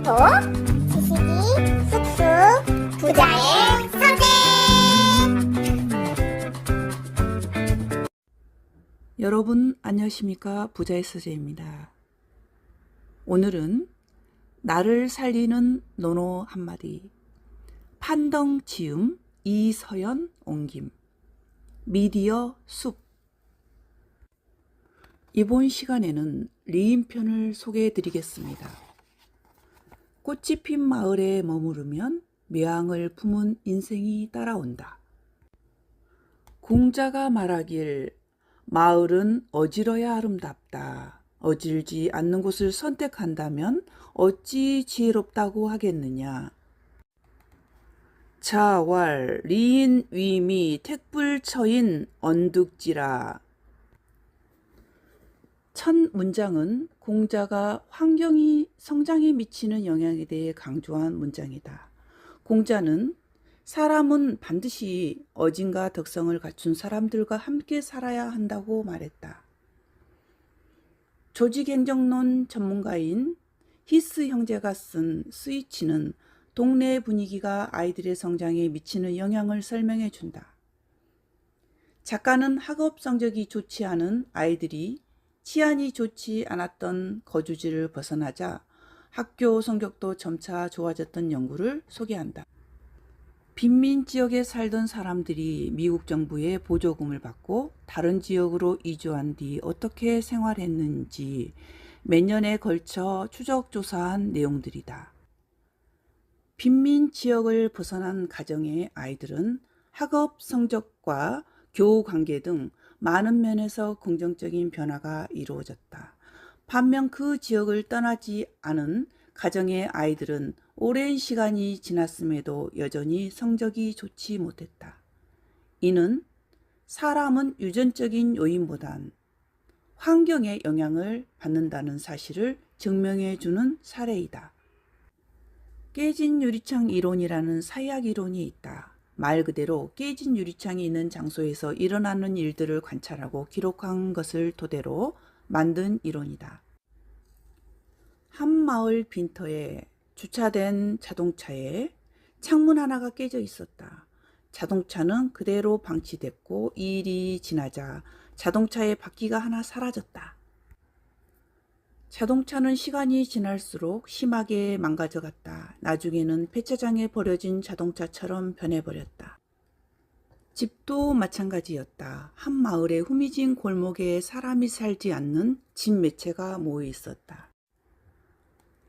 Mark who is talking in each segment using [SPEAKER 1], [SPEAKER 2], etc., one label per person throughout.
[SPEAKER 1] 빅토 지식이 쑥쑥 부자의 서재.
[SPEAKER 2] 여러분 안녕하십니까? 부자의 서재입니다. 오늘은 나를 살리는 논어 한마디, 판덩 지음 이서연 옮김, 미디어 숲. 이번 시간에는 리인편을 소개해 드리겠습니다. 꽃이 핀 마을에 머무르면 묘향을 품은 인생이 따라온다. 공자가 말하길 마을은 어지러야 아름답다. 어질지 않는 곳을 선택한다면 어찌 지혜롭다고 하겠느냐. 자왈 리인 위미 택불처인 언득지라. 첫 문장은 공자가 환경이 성장에 미치는 영향에 대해 강조한 문장이다. 공자는 사람은 반드시 어진과 덕성을 갖춘 사람들과 함께 살아야 한다고 말했다. 조직행정론 전문가인 히스 형제가 쓴 스위치는 동네 분위기가 아이들의 성장에 미치는 영향을 설명해 준다. 작가는 학업 성적이 좋지 않은 아이들이 치안이 좋지 않았던 거주지를 벗어나자 학교 성적도 점차 좋아졌던 연구를 소개한다. 빈민 지역에 살던 사람들이 미국 정부의 보조금을 받고 다른 지역으로 이주한 뒤 어떻게 생활했는지 몇 년에 걸쳐 추적 조사한 내용들이다. 빈민 지역을 벗어난 가정의 아이들은 학업 성적과 교우 관계 등 많은 면에서 긍정적인 변화가 이루어졌다. 반면 그 지역을 떠나지 않은 가정의 아이들은 오랜 시간이 지났음에도 여전히 성적이 좋지 못했다. 이는 사람은 유전적인 요인보단 환경의 영향을 받는다는 사실을 증명해 주는 사례이다. 깨진 유리창 이론이라는 사회학 이론이 있다. 말 그대로 깨진 유리창이 있는 장소에서 일어나는 일들을 관찰하고 기록한 것을 토대로 만든 이론이다. 한 마을 빈터에 주차된 자동차에 창문 하나가 깨져 있었다. 자동차는 그대로 방치됐고 일이 지나자 자동차의 바퀴가 하나 사라졌다. 자동차는 시간이 지날수록 심하게 망가져갔다. 나중에는 폐차장에 버려진 자동차처럼 변해버렸다. 집도 마찬가지였다. 한 마을의 후미진 골목에 사람이 살지 않는 집 몇 채가 모여 있었다.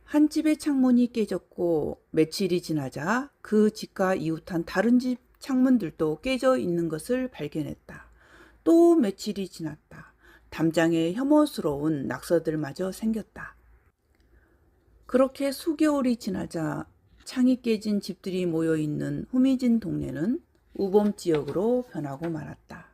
[SPEAKER 2] 한 집의 창문이 깨졌고 며칠이 지나자 그 집과 이웃한 다른 집 창문들도 깨져 있는 것을 발견했다. 또 며칠이 지났다. 담장에 혐오스러운 낙서들마저 생겼다. 그렇게 수개월이 지나자 창이 깨진 집들이 모여있는 후미진 동네는 우범지역으로 변하고 말았다.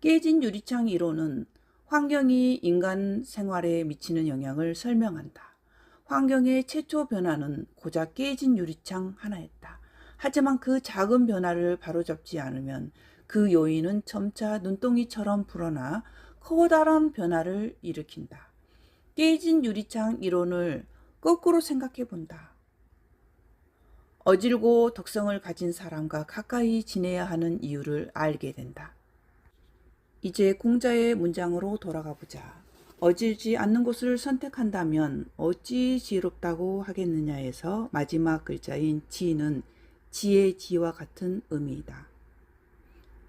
[SPEAKER 2] 깨진 유리창 이론은 환경이 인간 생활에 미치는 영향을 설명한다. 환경의 최초 변화는 고작 깨진 유리창 하나였다. 하지만 그 작은 변화를 바로잡지 않으면 그 요인은 점차 눈덩이처럼 불어나 커다란 변화를 일으킨다. 깨진 유리창 이론을 거꾸로 생각해 본다. 어질고 덕성을 가진 사람과 가까이 지내야 하는 이유를 알게 된다. 이제 공자의 문장으로 돌아가 보자. 어질지 않는 곳을 선택한다면 어찌 지혜롭다고 하겠느냐에서 마지막 글자인 지는 지의 지와 같은 의미이다.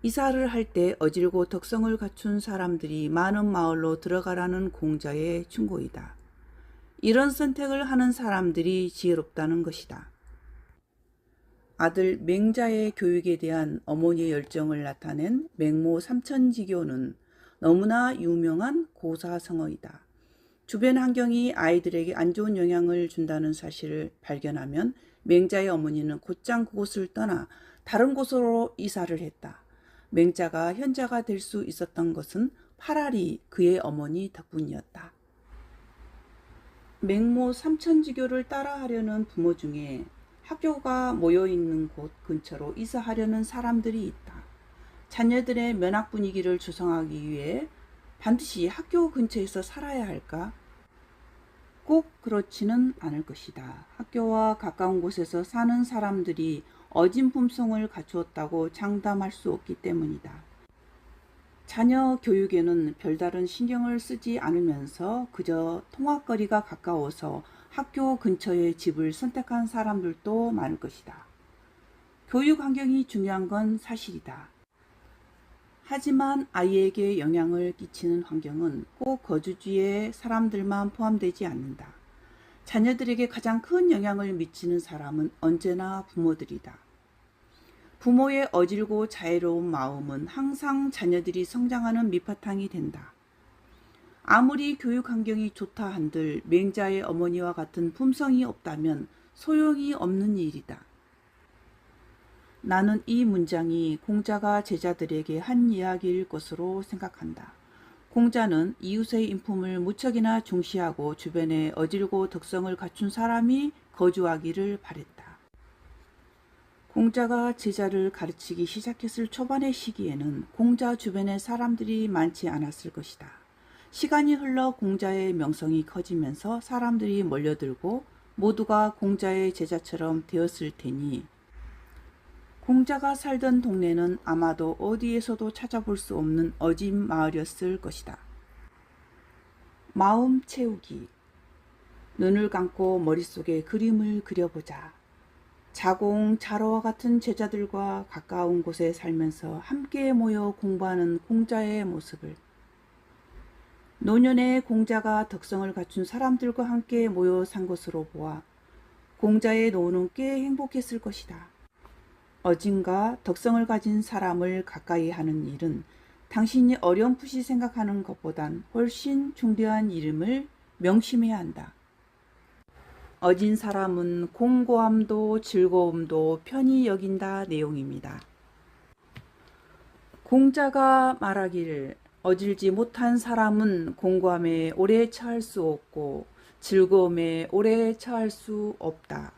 [SPEAKER 2] 이사를 할 때 어질고 덕성을 갖춘 사람들이 많은 마을로 들어가라는 공자의 충고이다. 이런 선택을 하는 사람들이 지혜롭다는 것이다. 아들 맹자의 교육에 대한 어머니의 열정을 나타낸 맹모 삼천지교는 너무나 유명한 고사성어이다. 주변 환경이 아이들에게 안 좋은 영향을 준다는 사실을 발견하면 맹자의 어머니는 곧장 그곳을 떠나 다른 곳으로 이사를 했다. 맹자가 현자가 될 수 있었던 것은 파라리 그의 어머니 덕분이었다. 맹모 삼천지교를 따라하려는 부모 중에 학교가 모여있는 곳 근처로 이사하려는 사람들이 있다. 자녀들의 면학 분위기를 조성하기 위해 반드시 학교 근처에서 살아야 할까? 꼭 그렇지는 않을 것이다. 학교와 가까운 곳에서 사는 사람들이 어진 품성을 갖추었다고 장담할 수 없기 때문이다. 자녀 교육에는 별다른 신경을 쓰지 않으면서 그저 통학거리가 가까워서 학교 근처의 집을 선택한 사람들도 많을 것이다. 교육 환경이 중요한 건 사실이다. 하지만 아이에게 영향을 끼치는 환경은 꼭 거주지의 사람들만 포함되지 않는다. 자녀들에게 가장 큰 영향을 미치는 사람은 언제나 부모들이다. 부모의 어질고 자애로운 마음은 항상 자녀들이 성장하는 밑바탕이 된다. 아무리 교육 환경이 좋다 한들 맹자의 어머니와 같은 품성이 없다면 소용이 없는 일이다. 나는 이 문장이 공자가 제자들에게 한 이야기일 것으로 생각한다. 공자는 이웃의 인품을 무척이나 중시하고 주변에 어질고 덕성을 갖춘 사람이 거주하기를 바랬다. 공자가 제자를 가르치기 시작했을 초반의 시기에는 공자 주변에 사람들이 많지 않았을 것이다. 시간이 흘러 공자의 명성이 커지면서 사람들이 몰려들고 모두가 공자의 제자처럼 되었을 테니 공자가 살던 동네는 아마도 어디에서도 찾아볼 수 없는 어진 마을이었을 것이다. 마음 채우기. 눈을 감고 머릿속에 그림을 그려보자. 자공자로와 같은 제자들과 가까운 곳에 살면서 함께 모여 공부하는 공자의 모습을, 노년에 공자가 덕성을 갖춘 사람들과 함께 모여 산 것으로 보아 공자의 노후는 꽤 행복했을 것이다. 어딘가 덕성을 가진 사람을 가까이 하는 일은 당신이 어렴풋이 생각하는 것보단 훨씬 중대한 일임을 명심해야 한다. 어진 사람은 공고함도 즐거움도 편히 여긴다 내용입니다. 공자가 말하기를 어질지 못한 사람은 공고함에 오래 처할 수 없고 즐거움에 오래 처할 수 없다.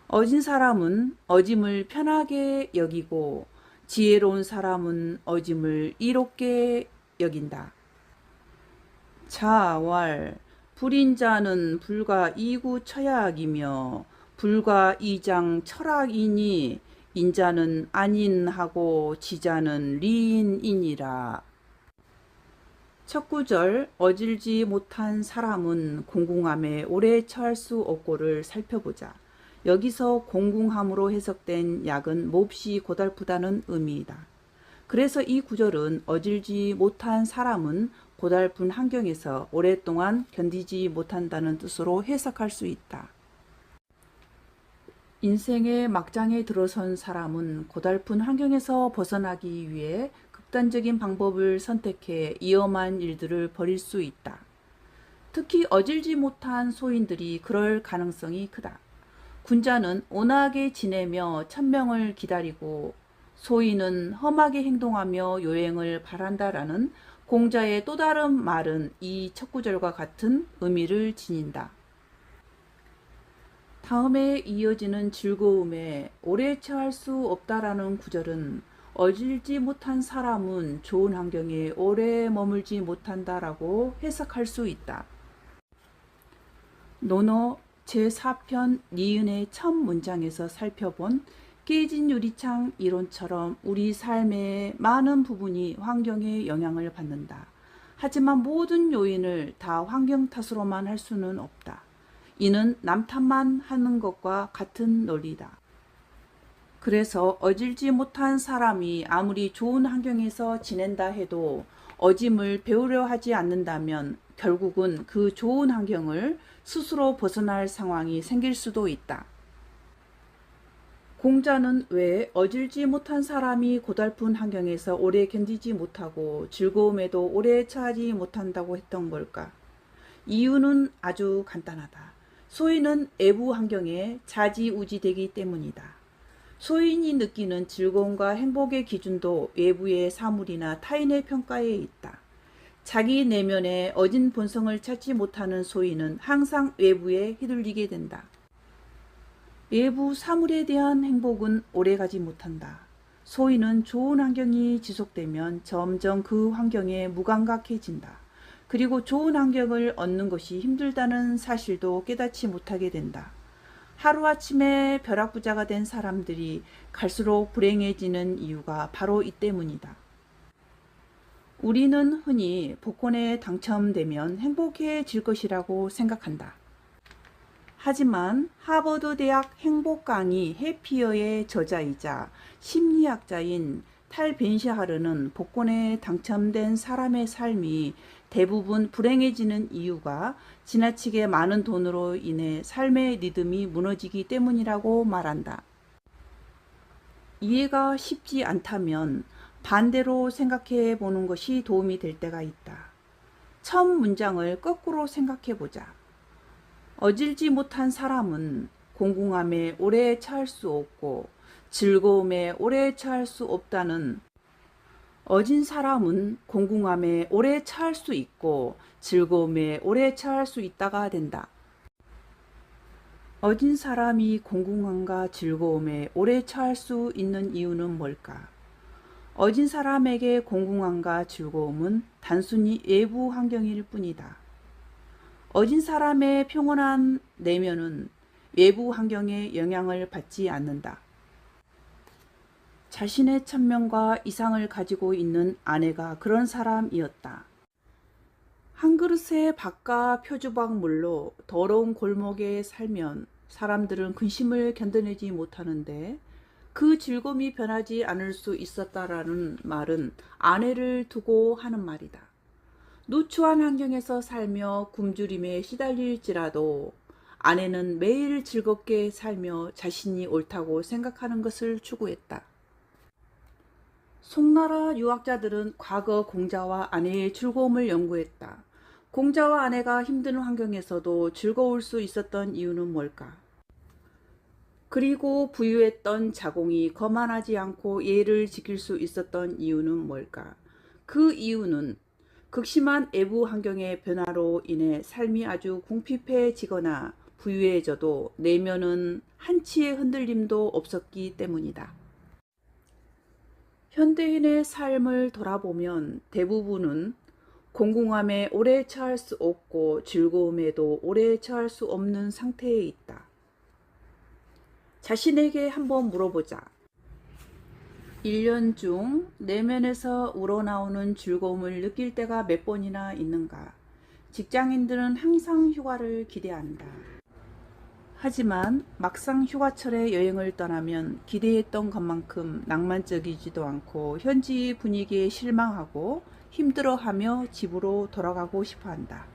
[SPEAKER 2] 어진 사람은 어짐을 편하게 여기고 지혜로운 사람은 어짐을 이롭게 여긴다. 자왈 불인자는 불과 이구 처약이며 불과 이장 철학이니 인자는 안인하고 지자는 리인이니라. 첫 구절 어질지 못한 사람은 공공함에 오래 처할 수 없고를 살펴보자. 여기서 공공함으로 해석된 약은 몹시 고달프다는 의미이다. 그래서 이 구절은 어질지 못한 사람은 고달픈 환경에서 오랫동안 견디지 못한다는 뜻으로 해석할 수 있다. 인생의 막장에 들어선 사람은 고달픈 환경에서 벗어나기 위해 극단적인 방법을 선택해 위험한 일들을 벌일 수 있다. 특히 어질지 못한 소인들이 그럴 가능성이 크다. 군자는 온화하게 지내며 천명을 기다리고 소인은 험하게 행동하며 요행을 바란다라는 공자의 또 다른 말은 이 첫 구절과 같은 의미를 지닌다. 다음에 이어지는 즐거움에 오래 처할 수 없다라는 구절은 어질지 못한 사람은 좋은 환경에 오래 머물지 못한다라고 해석할 수 있다. 논어 제4편 니은의 첫 문장에서 살펴본 깨진 유리창 이론처럼 우리 삶의 많은 부분이 환경의 영향을 받는다. 하지만 모든 요인을 다 환경 탓으로만 할 수는 없다. 이는 남 탓만 하는 것과 같은 논리다. 그래서 어질지 못한 사람이 아무리 좋은 환경에서 지낸다 해도 어짐을 배우려 하지 않는다면 결국은 그 좋은 환경을 스스로 벗어날 상황이 생길 수도 있다. 공자는 왜 어질지 못한 사람이 고달픈 환경에서 오래 견디지 못하고 즐거움에도 오래 처하지 못한다고 했던 걸까? 이유는 아주 간단하다. 소인은 외부 환경에 좌지우지되기 때문이다. 소인이 느끼는 즐거움과 행복의 기준도 외부의 사물이나 타인의 평가에 있다. 자기 내면의 어진 본성을 찾지 못하는 소인은 항상 외부에 휘둘리게 된다. 외부 사물에 대한 행복은 오래가지 못한다. 소인은 좋은 환경이 지속되면 점점 그 환경에 무감각해진다. 그리고 좋은 환경을 얻는 것이 힘들다는 사실도 깨닫지 못하게 된다. 하루아침에 벼락부자가 된 사람들이 갈수록 불행해지는 이유가 바로 이 때문이다. 우리는 흔히 복권에 당첨되면 행복해질 것이라고 생각한다. 하지만 하버드 대학 행복 강의 해피어의 저자이자 심리학자인 탈 벤샤하르는 복권에 당첨된 사람의 삶이 대부분 불행해지는 이유가 지나치게 많은 돈으로 인해 삶의 리듬이 무너지기 때문이라고 말한다. 이해가 쉽지 않다면 반대로 생각해 보는 것이 도움이 될 때가 있다. 첫 문장을 거꾸로 생각해 보자. 어질지 못한 사람은 공공함에 오래 처할 수 없고 즐거움에 오래 처할 수 없다는 어진 사람은 공공함에 오래 처할 수 있고 즐거움에 오래 처할 수 있다가 된다. 어진 사람이 공공함과 즐거움에 오래 처할 수 있는 이유는 뭘까? 어진 사람에게 공공함과 즐거움은 단순히 외부 환경일 뿐이다. 어진 사람의 평온한 내면은 외부 환경에 영향을 받지 않는다. 자신의 천명과 이상을 가지고 있는 아내가 그런 사람이었다. 한 그릇의 밥과 표주박물로 더러운 골목에 살면 사람들은 근심을 견뎌내지 못하는데 그 즐거움이 변하지 않을 수 있었다라는 말은 아내를 두고 하는 말이다. 누추한 환경에서 살며 굶주림에 시달릴지라도 아내는 매일 즐겁게 살며 자신이 옳다고 생각하는 것을 추구했다. 송나라 유학자들은 과거 공자와 아내의 즐거움을 연구했다. 공자와 아내가 힘든 환경에서도 즐거울 수 있었던 이유는 뭘까? 그리고 부유했던 자공이 거만하지 않고 예를 지킬 수 있었던 이유는 뭘까? 그 이유는 극심한 외부 환경의 변화로 인해 삶이 아주 궁핍해지거나 부유해져도 내면은 한치의 흔들림도 없었기 때문이다. 현대인의 삶을 돌아보면 대부분은 공공함에 오래 처할 수 없고 즐거움에도 오래 처할 수 없는 상태에 있다. 자신에게 한번 물어보자. 1년 중 내면에서 우러나오는 즐거움을 느낄 때가 몇 번이나 있는가? 직장인들은 항상 휴가를 기대한다. 하지만 막상 휴가철에 여행을 떠나면 기대했던 것만큼 낭만적이지도 않고 현지 분위기에 실망하고 힘들어하며 집으로 돌아가고 싶어한다.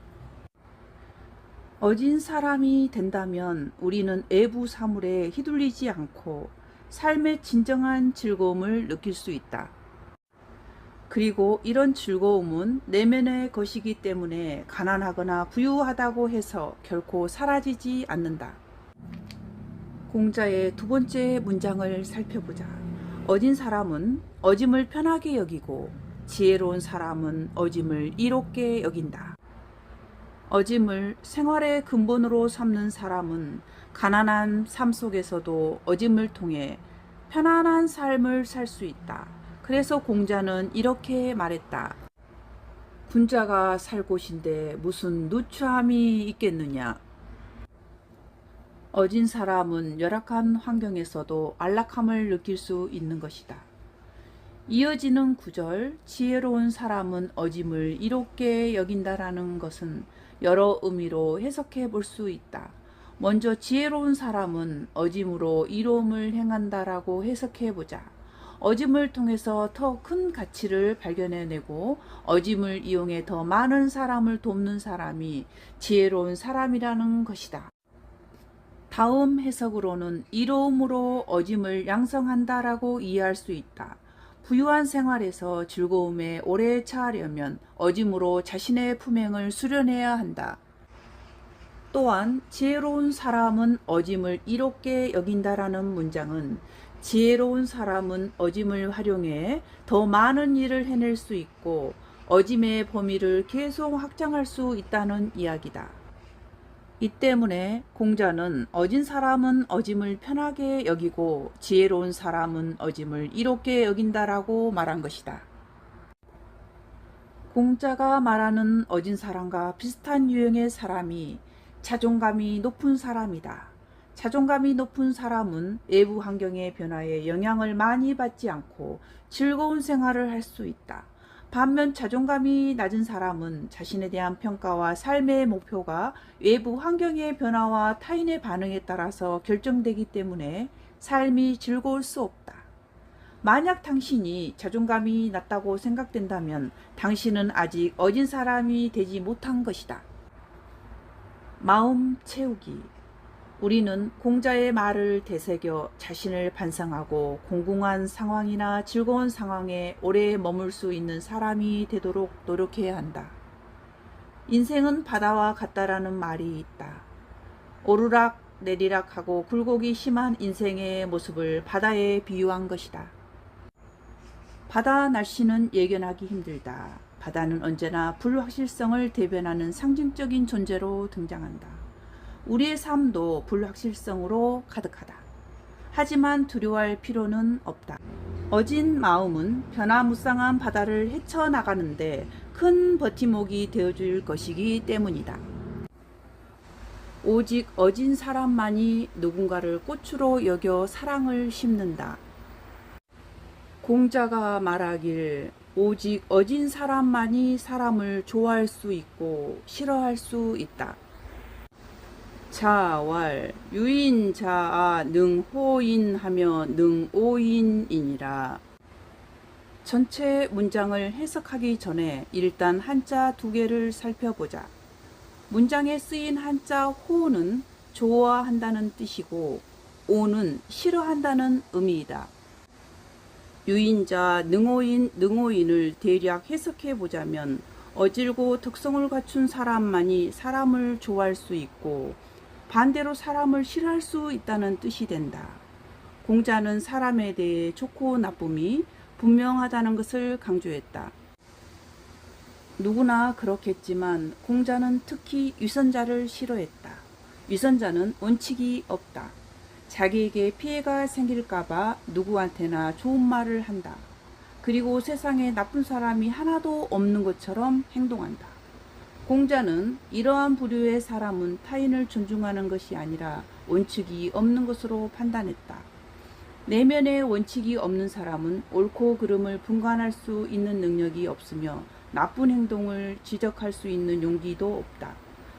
[SPEAKER 2] 어진 사람이 된다면 우리는 외부 사물에 휘둘리지 않고 삶의 진정한 즐거움을 느낄 수 있다. 그리고 이런 즐거움은 내면의 것이기 때문에 가난하거나 부유하다고 해서 결코 사라지지 않는다. 공자의 두 번째 문장을 살펴보자. 어진 사람은 어짐을 편하게 여기고 지혜로운 사람은 어짐을 이롭게 여긴다. 어짐을 생활의 근본으로 삼는 사람은 가난한 삶 속에서도 어짐을 통해 편안한 삶을 살 수 있다. 그래서 공자는 이렇게 말했다. 군자가 살 곳인데 무슨 누추함이 있겠느냐. 어진 사람은 열악한 환경에서도 안락함을 느낄 수 있는 것이다. 이어지는 구절, 지혜로운 사람은 어짐을 이롭게 여긴다라는 것은 여러 의미로 해석해 볼 수 있다. 먼저 지혜로운 사람은 어짐으로 이로움을 행한다라고 해석해 보자. 어짐을 통해서 더 큰 가치를 발견해내고 어짐을 이용해 더 많은 사람을 돕는 사람이 지혜로운 사람이라는 것이다. 다음 해석으로는 이로움으로 어짐을 양성한다라고 이해할 수 있다. 부유한 생활에서 즐거움에 오래 처하려면 어짐으로 자신의 품행을 수련해야 한다. 또한 지혜로운 사람은 어짐을 이롭게 여긴다라는 문장은 지혜로운 사람은 어짐을 활용해 더 많은 일을 해낼 수 있고 어짐의 범위를 계속 확장할 수 있다는 이야기다. 이 때문에 공자는 어진 사람은 어짐을 편하게 여기고 지혜로운 사람은 어짐을 이롭게 여긴다라고 말한 것이다. 공자가 말하는 어진 사람과 비슷한 유형의 사람이 자존감이 높은 사람이다. 자존감이 높은 사람은 외부 환경의 변화에 영향을 많이 받지 않고 즐거운 생활을 할 수 있다. 반면 자존감이 낮은 사람은 자신에 대한 평가와 삶의 목표가 외부 환경의 변화와 타인의 반응에 따라서 결정되기 때문에 삶이 즐거울 수 없다. 만약 당신이 자존감이 낮다고 생각된다면 당신은 아직 어진 사람이 되지 못한 것이다. 마음 채우기. 우리는 공자의 말을 되새겨 자신을 반성하고 공공한 상황이나 즐거운 상황에 오래 머물 수 있는 사람이 되도록 노력해야 한다. 인생은 바다와 같다라는 말이 있다. 오르락 내리락하고 굴곡이 심한 인생의 모습을 바다에 비유한 것이다. 바다 날씨는 예견하기 힘들다. 바다는 언제나 불확실성을 대변하는 상징적인 존재로 등장한다. 우리의 삶도 불확실성으로 가득하다. 하지만 두려워할 필요는 없다. 어진 마음은 변화무쌍한 바다를 헤쳐나가는데 큰 버팀목이 되어줄 것이기 때문이다. 오직 어진 사람만이 누군가를 꽃으로 여겨 사랑을 심는다. 공자가 말하길 오직 어진 사람만이 사람을 좋아할 수 있고 싫어할 수 있다. 자왈 유인자아 능호인하며 능오인이니라. 전체 문장을 해석하기 전에 일단 한자 두 개를 살펴보자. 문장에 쓰인 한자 호는 좋아한다는 뜻이고 오는 싫어한다는 의미이다. 유인자 능오인을 대략 해석해 보자면 어질고 덕성을 갖춘 사람만이 사람을 좋아할 수 있고 반대로 사람을 싫어할 수 있다는 뜻이 된다. 공자는 사람에 대해 좋고 나쁨이 분명하다는 것을 강조했다. 누구나 그렇겠지만 공자는 특히 위선자를 싫어했다. 위선자는 원칙이 없다. 자기에게 피해가 생길까봐 누구한테나 좋은 말을 한다. 그리고 세상에 나쁜 사람이 하나도 없는 것처럼 행동한다. 공자는 이러한 부류의 사람은 타인을 존중하는 것이 아니라 원칙이 없는 것으로 판단했다. 내면에 원칙이 없는 사람은 옳고 그름을 분간할 수 있는 능력이 없으며 나쁜 행동을 지적할 수 있는 용기도 없다.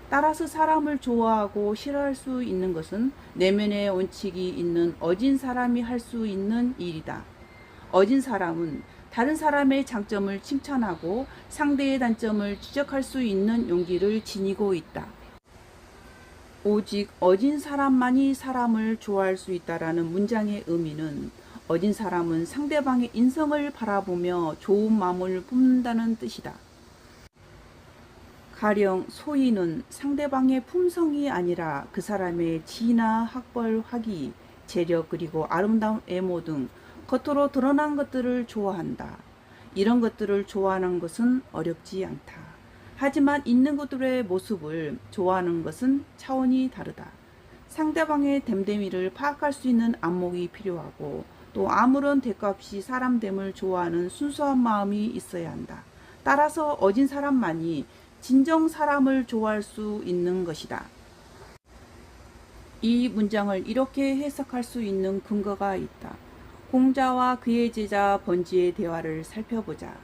[SPEAKER 2] 따라서 사람을 좋아하고 싫어할 수 있는 것은 내면의 원칙이 있는 어진 사람이 할 수 있는 일이다. 어진 사람은 다른 사람의 장점을 칭찬하고 상대의 단점을 지적할 수 있는 용기를 지니고 있다. 오직 어진 사람만이 사람을 좋아할 수 있다라는 문장의 의미는 어진 사람은 상대방의 인성을 바라보며 좋은 마음을 품는다는 뜻이다. 가령 소인은 상대방의 품성이 아니라 그 사람의 지나 학벌, 학위, 재력 그리고 아름다운 외모 등 겉으로 드러난 것들을 좋아한다. 이런 것들을 좋아하는 것은 어렵지 않다. 하지만 있는 것들의 모습을 좋아하는 것은 차원이 다르다. 상대방의 됨됨이를 파악할 수 있는 안목이 필요하고 또 아무런 대가 없이 사람됨을 좋아하는 순수한 마음이 있어야 한다. 따라서 어진 사람만이 진정 사람을 좋아할 수 있는 것이다. 이 문장을 이렇게 해석할 수 있는 근거가 있다. 공자와 그의 제자 번지의 대화를 살펴보자.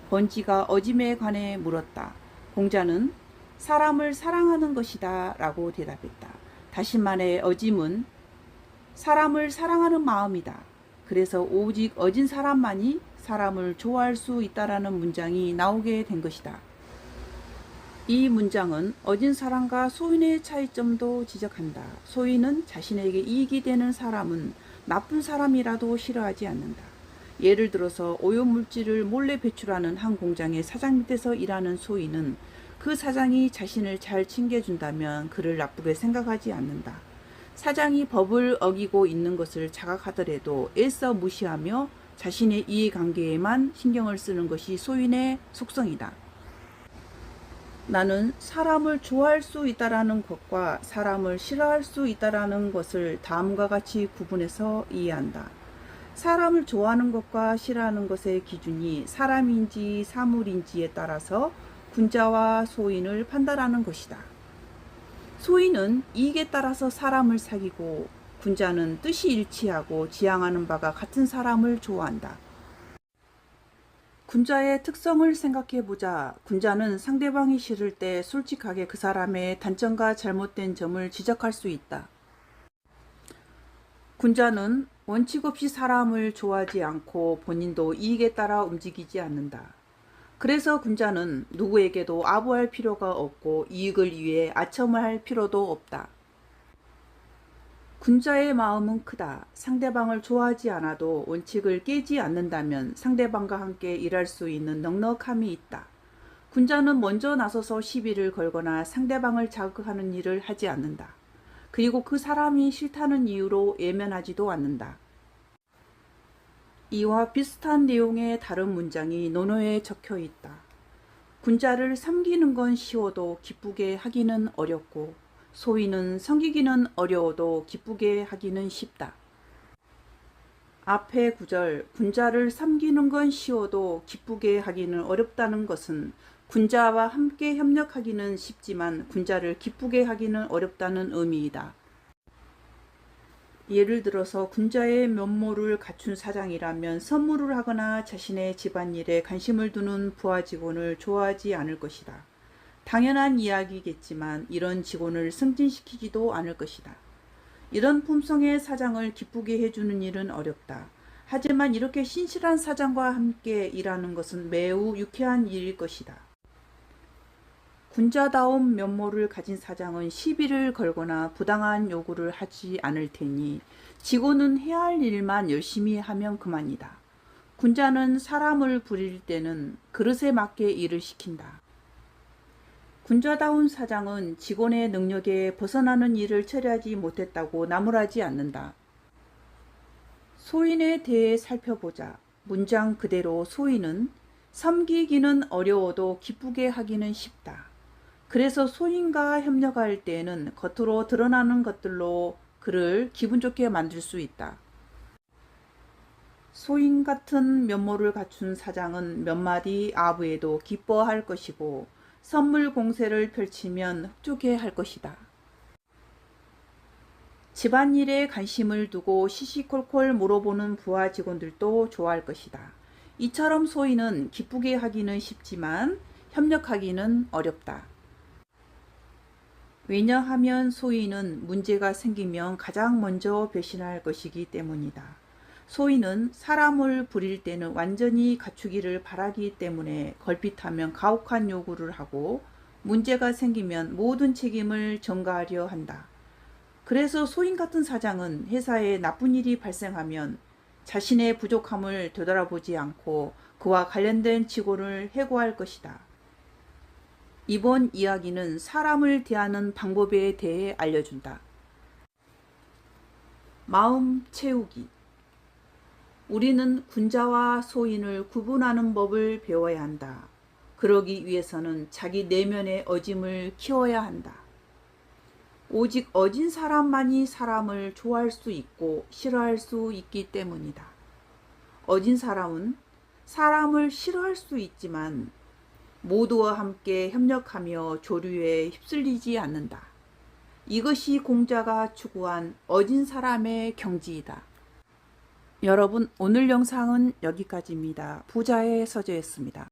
[SPEAKER 2] 번지가 어짐에 관해 물었다. 공자는 사람을 사랑하는 것이다 라고 대답했다. 다시 말해 어짐은 사람을 사랑하는 마음이다. 그래서 오직 어진 사람만이 사람을 좋아할 수 있다라는 문장이 나오게 된 것이다. 이 문장은 어진 사람과 소인의 차이점도 지적한다. 소인은 자신에게 이익이 되는 사람은 나쁜 사람이라도 싫어하지 않는다. 예를 들어서 오염물질을 몰래 배출하는 한 공장의 사장 밑에서 일하는 소인은 그 사장이 자신을 잘 챙겨준다면 그를 나쁘게 생각하지 않는다. 사장이 법을 어기고 있는 것을 자각하더라도 애써 무시하며 자신의 이해관계에만 신경을 쓰는 것이 소인의 속성이다. 나는 사람을 좋아할 수 있다라는 것과 사람을 싫어할 수 있다라는 것을 다음과 같이 구분해서 이해한다. 사람을 좋아하는 것과 싫어하는 것의 기준이 사람인지 사물인지에 따라서 군자와 소인을 판단하는 것이다. 소인은 이익에 따라서 사람을 사귀고 군자는 뜻이 일치하고 지향하는 바가 같은 사람을 좋아한다. 군자의 특성을 생각해보자. 군자는 상대방이 싫을 때 솔직하게 그 사람의 단점과 잘못된 점을 지적할 수 있다. 군자는 원칙 없이 사람을 좋아하지 않고 본인도 이익에 따라 움직이지 않는다. 그래서 군자는 누구에게도 아부할 필요가 없고 이익을 위해 아첨을 할 필요도 없다. 군자의 마음은 크다. 상대방을 좋아하지 않아도 원칙을 깨지 않는다면 상대방과 함께 일할 수 있는 넉넉함이 있다. 군자는 먼저 나서서 시비를 걸거나 상대방을 자극하는 일을 하지 않는다. 그리고 그 사람이 싫다는 이유로 외면하지도 않는다. 이와 비슷한 내용의 다른 문장이 논어에 적혀 있다. 군자를 섬기는 건 쉬워도 기쁘게 하기는 어렵고 소인은 섬기기는 어려워도 기쁘게 하기는 쉽다. 앞에 구절 군자를 섬기는 건 쉬워도 기쁘게 하기는 어렵다는 것은 군자와 함께 협력하기는 쉽지만 군자를 기쁘게 하기는 어렵다는 의미이다. 예를 들어서 군자의 면모를 갖춘 사장이라면 선물을 하거나 자신의 집안일에 관심을 두는 부하 직원을 좋아하지 않을 것이다. 당연한 이야기겠지만 이런 직원을 승진시키지도 않을 것이다. 이런 품성의 사장을 기쁘게 해주는 일은 어렵다. 하지만 이렇게 신실한 사장과 함께 일하는 것은 매우 유쾌한 일일 것이다. 군자다운 면모를 가진 사장은 시비를 걸거나 부당한 요구를 하지 않을 테니 직원은 해야 할 일만 열심히 하면 그만이다. 군자는 사람을 부릴 때는 그릇에 맞게 일을 시킨다. 군자다운 사장은 직원의 능력에 벗어나는 일을 처리하지 못했다고 나무라지 않는다. 소인에 대해 살펴보자. 문장 그대로 소인은 섬기기는 어려워도 기쁘게 하기는 쉽다. 그래서 소인과 협력할 때에는 겉으로 드러나는 것들로 그를 기분 좋게 만들 수 있다. 소인 같은 면모를 갖춘 사장은 몇 마디 아부에도 기뻐할 것이고 선물 공세를 펼치면 흡족해 할 것이다. 집안일에 관심을 두고 시시콜콜 물어보는 부하 직원들도 좋아할 것이다. 이처럼 소인은 기쁘게 하기는 쉽지만 협력하기는 어렵다. 왜냐하면 소인은 문제가 생기면 가장 먼저 배신할 것이기 때문이다. 소인은 사람을 부릴 때는 완전히 갖추기를 바라기 때문에 걸핏하면 가혹한 요구를 하고 문제가 생기면 모든 책임을 전가하려 한다. 그래서 소인 같은 사장은 회사에 나쁜 일이 발생하면 자신의 부족함을 되돌아보지 않고 그와 관련된 직원을 해고할 것이다. 이번 이야기는 사람을 대하는 방법에 대해 알려준다. 마음 채우기. 우리는 군자와 소인을 구분하는 법을 배워야 한다. 그러기 위해서는 자기 내면의 어짐을 키워야 한다. 오직 어진 사람만이 사람을 좋아할 수 있고 싫어할 수 있기 때문이다. 어진 사람은 사람을 싫어할 수 있지만 모두와 함께 협력하며 조류에 휩쓸리지 않는다. 이것이 공자가 추구한 어진 사람의 경지이다. 여러분, 오늘 영상은 여기까지입니다. 부자의 서재였습니다.